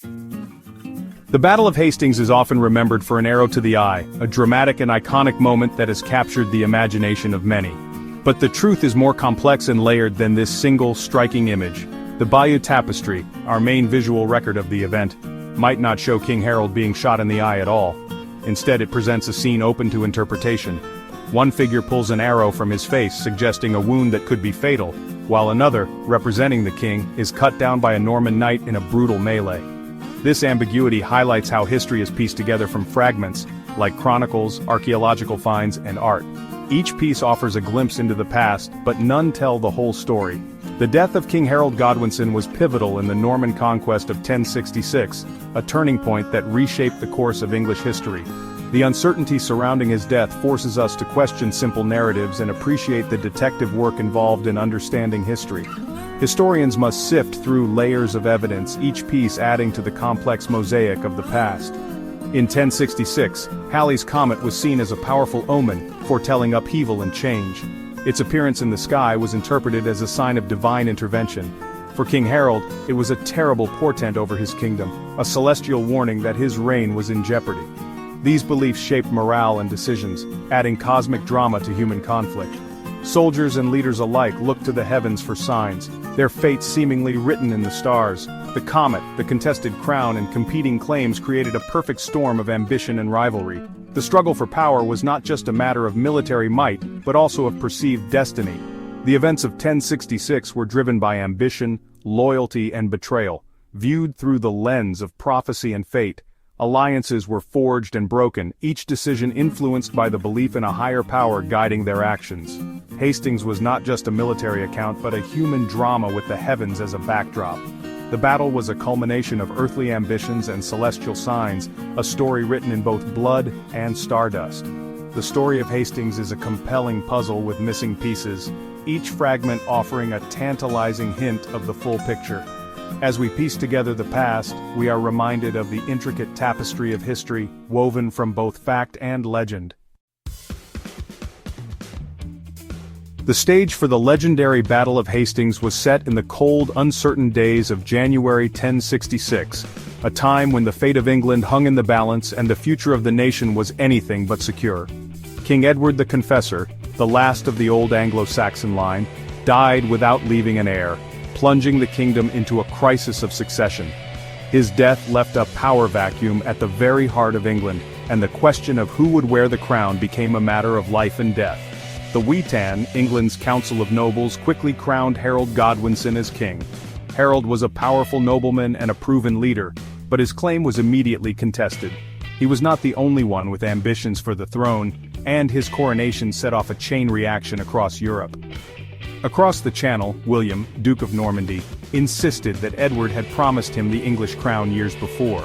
The Battle of Hastings is often remembered for an arrow to the eye, a dramatic and iconic moment that has captured the imagination of many. But the truth is more complex and layered than this single, striking image. The Bayeux Tapestry, our main visual record of the event, might not show King Harold being shot in the eye at all. Instead, it presents a scene open to interpretation. One figure pulls an arrow from his face, suggesting a wound that could be fatal, while another, representing the king, is cut down by a Norman knight in a brutal melee. This ambiguity highlights how history is pieced together from fragments, like chronicles, archaeological finds, and art. Each piece offers a glimpse into the past, but none tell the whole story. The death of King Harold Godwinson was pivotal in the Norman conquest of 1066, a turning point that reshaped the course of English history. The uncertainty surrounding his death forces us to question simple narratives and appreciate the detective work involved in understanding history. Historians must sift through layers of evidence, each piece adding to the complex mosaic of the past. In 1066, Halley's Comet was seen as a powerful omen, foretelling upheaval and change. Its appearance in the sky was interpreted as a sign of divine intervention. For King Harold, it was a terrible portent over his kingdom, a celestial warning that his reign was in jeopardy. These beliefs shaped morale and decisions, adding cosmic drama to human conflict. Soldiers and leaders alike looked to the heavens for signs, their fates seemingly written in the stars. The comet, the contested crown, and competing claims created a perfect storm of ambition and rivalry. The struggle for power was not just a matter of military might, but also of perceived destiny. The events of 1066 were driven by ambition, loyalty, and betrayal. Viewed through the lens of prophecy and fate, alliances were forged and broken, each decision influenced by the belief in a higher power guiding their actions. Hastings was not just a military account but a human drama with the heavens as a backdrop. The battle was a culmination of earthly ambitions and celestial signs, a story written in both blood and stardust. The story of Hastings is a compelling puzzle with missing pieces, each fragment offering a tantalizing hint of the full picture. As we piece together the past, we are reminded of the intricate tapestry of history, woven from both fact and legend. The stage for the legendary Battle of Hastings was set in the cold, uncertain days of January 1066, a time when the fate of England hung in the balance and the future of the nation was anything but secure. King Edward the Confessor, the last of the old Anglo-Saxon line, died without leaving an heir, plunging the kingdom into a crisis of succession. His death left a power vacuum at the very heart of England, and the question of who would wear the crown became a matter of life and death. The Witan, England's Council of Nobles, quickly crowned Harold Godwinson as king. Harold was a powerful nobleman and a proven leader, but his claim was immediately contested. He was not the only one with ambitions for the throne, and his coronation set off a chain reaction across Europe. Across the Channel, William, Duke of Normandy, insisted that Edward had promised him the English crown years before.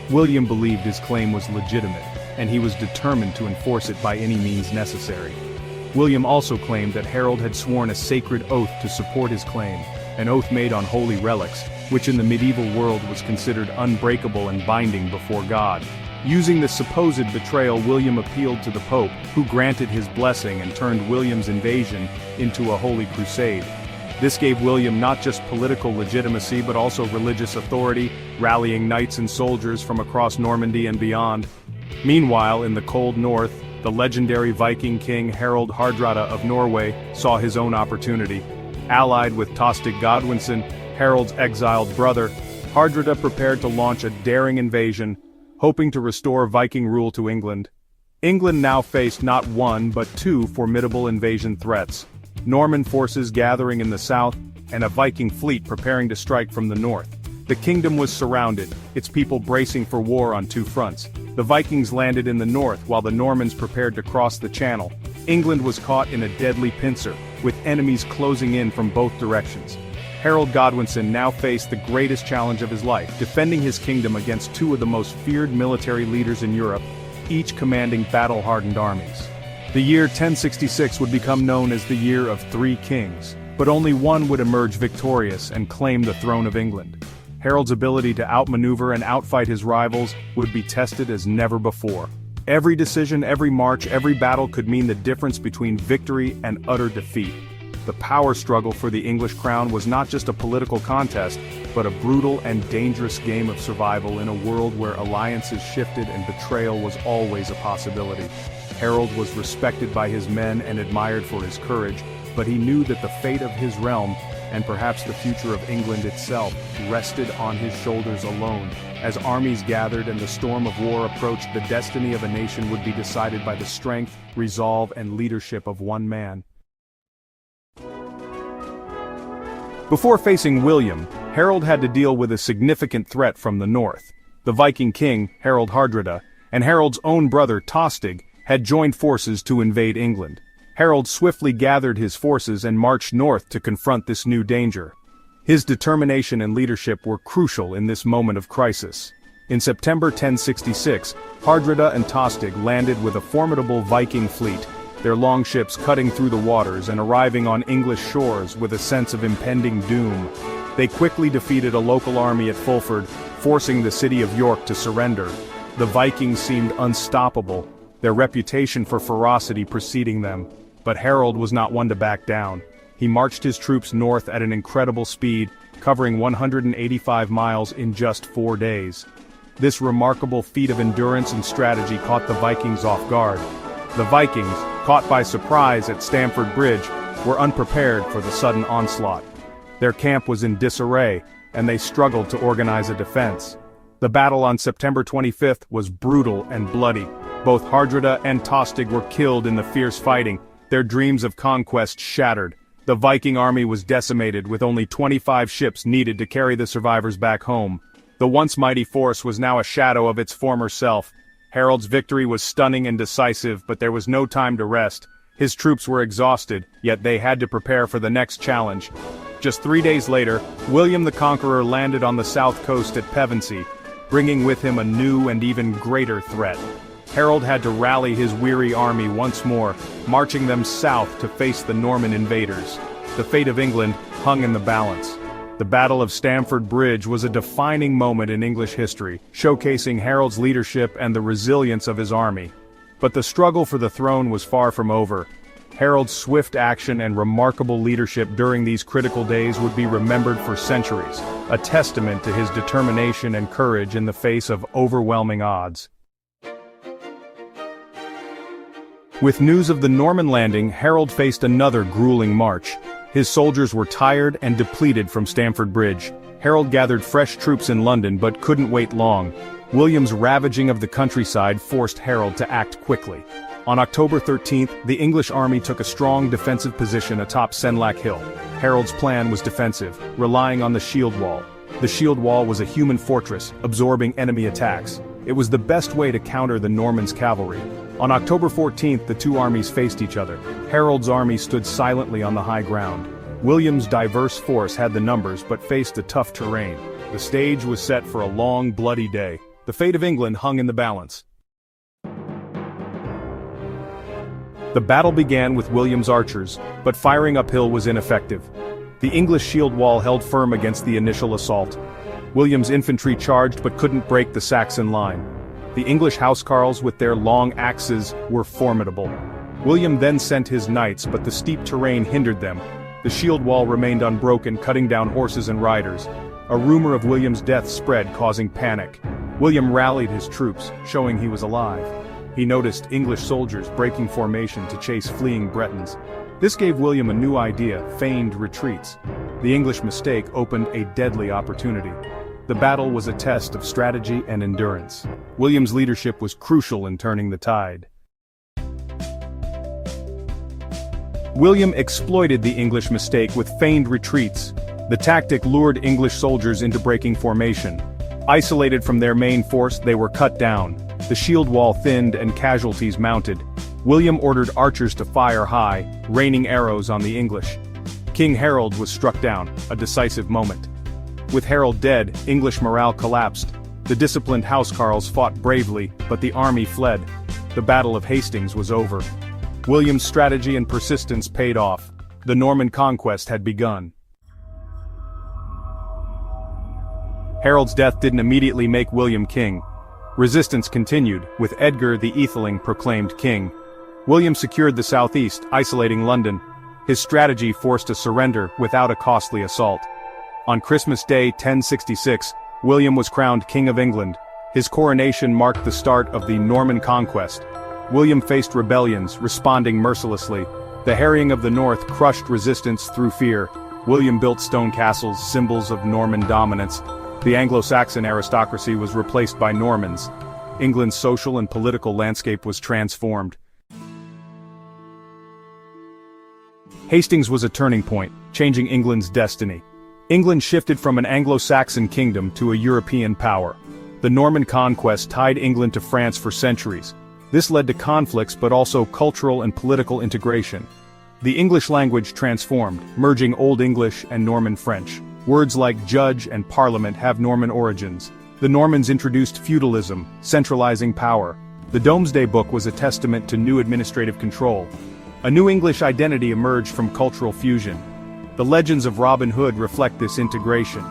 William believed his claim was legitimate, and he was determined to enforce it by any means necessary. William also claimed that Harold had sworn a sacred oath to support his claim, an oath made on holy relics, which in the medieval world was considered unbreakable and binding before God. Using the supposed betrayal, William appealed to the Pope, who granted his blessing and turned William's invasion into a holy crusade. This gave William not just political legitimacy but also religious authority, rallying knights and soldiers from across Normandy and beyond. Meanwhile, in the cold north, the legendary Viking king Harald Hardrada of Norway saw his own opportunity. Allied with Tostig Godwinson, Harold's exiled brother, Hardrada prepared to launch a daring invasion, hoping to restore Viking rule to England. England now faced not one but two formidable invasion threats: Norman forces gathering in the south, and a Viking fleet preparing to strike from the north. The kingdom was surrounded, its people bracing for war on two fronts. The Vikings landed in the north while the Normans prepared to cross the Channel. England was caught in a deadly pincer, with enemies closing in from both directions. Harold Godwinson now faced the greatest challenge of his life, defending his kingdom against two of the most feared military leaders in Europe, each commanding battle-hardened armies. The year 1066 would become known as the Year of Three Kings, but only one would emerge victorious and claim the throne of England. Harold's ability to outmaneuver and outfight his rivals would be tested as never before. Every decision, every march, every battle could mean the difference between victory and utter defeat. The power struggle for the English crown was not just a political contest, but a brutal and dangerous game of survival in a world where alliances shifted and betrayal was always a possibility. Harold was respected by his men and admired for his courage, but he knew that the fate of his realm, and perhaps the future of England itself, rested on his shoulders alone. As armies gathered and the storm of war approached, the destiny of a nation would be decided by the strength, resolve, and leadership of one man. Before facing William, Harold had to deal with a significant threat from the north. The Viking king, Harald Hardrada, and Harold's own brother Tostig had joined forces to invade England. Harold swiftly gathered his forces and marched north to confront this new danger. His determination and leadership were crucial in this moment of crisis. In September 1066, Hardrada and Tostig landed with a formidable Viking fleet, their longships cutting through the waters and arriving on English shores with a sense of impending doom. They quickly defeated a local army at Fulford, forcing the city of York to surrender. The Vikings seemed unstoppable, their reputation for ferocity preceding them. But Harold was not one to back down. He marched his troops north at an incredible speed, covering 185 miles in just 4 days. This remarkable feat of endurance and strategy caught the Vikings off guard. The Vikings, caught by surprise at Stamford Bridge, were unprepared for the sudden onslaught. Their camp was in disarray, and they struggled to organize a defense. The battle on September 25th was brutal and bloody. Both Hardrada and Tostig were killed in the fierce fighting, their dreams of conquest shattered. The Viking army was decimated with only 25 ships needed to carry the survivors back home. The once mighty force was now a shadow of its former self. Harold's victory was stunning and decisive, but there was no time to rest. His troops were exhausted, yet they had to prepare for the next challenge. Just 3 days later, William the Conqueror landed on the south coast at Pevensey, bringing with him a new and even greater threat. Harold had to rally his weary army once more, marching them south to face the Norman invaders. The fate of England hung in the balance. The Battle of Stamford Bridge was a defining moment in English history, showcasing Harold's leadership and the resilience of his army. But the struggle for the throne was far from over. Harold's swift action and remarkable leadership during these critical days would be remembered for centuries, a testament to his determination and courage in the face of overwhelming odds. With news of the Norman landing, Harold faced another grueling march. His soldiers were tired and depleted from Stamford Bridge. Harold gathered fresh troops in London but couldn't wait long. William's ravaging of the countryside forced Harold to act quickly. On October 13th, the English army took a strong defensive position atop Senlac Hill. Harold's plan was defensive, relying on the shield wall. The shield wall was a human fortress, absorbing enemy attacks. It was the best way to counter the Normans' cavalry. On October 14th, the two armies faced each other. Harold's army stood silently on the high ground. William's diverse force had the numbers but faced a tough terrain. The stage was set for a long, bloody day. The fate of England hung in the balance. The battle began with William's archers, but firing uphill was ineffective. The English shield wall held firm against the initial assault. William's infantry charged but couldn't break the Saxon line. The English housecarls with their long axes were formidable. William then sent his knights, but the steep terrain hindered them. The shield wall remained unbroken, cutting down horses and riders. A rumor of William's death spread, causing panic. William rallied his troops, showing he was alive. He noticed English soldiers breaking formation to chase fleeing Bretons. This gave William a new idea: feigned retreats. The English mistake opened a deadly opportunity. The battle was a test of strategy and endurance. William's leadership was crucial in turning the tide. William exploited the English mistake with feigned retreats. The tactic lured English soldiers into breaking formation. Isolated from their main force, they were cut down. The shield wall thinned and casualties mounted. William ordered archers to fire high, raining arrows on the English. King Harold was struck down, a decisive moment. With Harold dead, English morale collapsed. The disciplined housecarls fought bravely, but the army fled. The Battle of Hastings was over. William's strategy and persistence paid off. The Norman conquest had begun. Harold's death didn't immediately make William king. Resistance continued, with Edgar the Aetheling proclaimed king. William secured the southeast, isolating London. His strategy forced a surrender without a costly assault. On Christmas Day 1066, William was crowned King of England. His coronation marked the start of the Norman conquest. William faced rebellions, responding mercilessly. The harrying of the north crushed resistance through fear. William built stone castles, symbols of Norman dominance. The Anglo-Saxon aristocracy was replaced by Normans. England's social and political landscape was transformed. Hastings was a turning point, changing England's destiny. England shifted from an Anglo-Saxon kingdom to a European power. The Norman conquest tied England to France for centuries. This led to conflicts but also cultural and political integration. The English language transformed, merging Old English and Norman French. Words like judge and parliament have Norman origins. The Normans introduced feudalism, centralizing power. The Domesday Book was a testament to new administrative control. A new English identity emerged from cultural fusion. The legends of Robin Hood reflect this integration.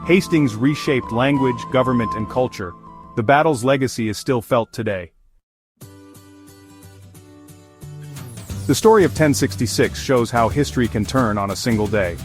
Hastings reshaped language, government, and culture. The battle's legacy is still felt today. The story of 1066 shows how history can turn on a single day.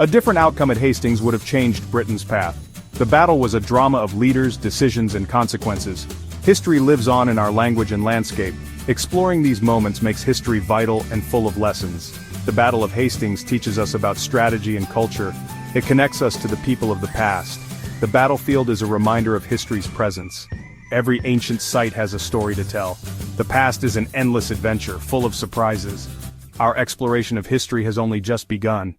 A different outcome at Hastings would have changed Britain's path. The battle was a drama of leaders, decisions, and consequences. History lives on in our language and landscape. Exploring these moments makes history vital and full of lessons. The Battle of Hastings teaches us about strategy and culture. It connects us to the people of the past. The battlefield is a reminder of history's presence. Every ancient site has a story to tell. The past is an endless adventure, full of surprises. Our exploration of history has only just begun.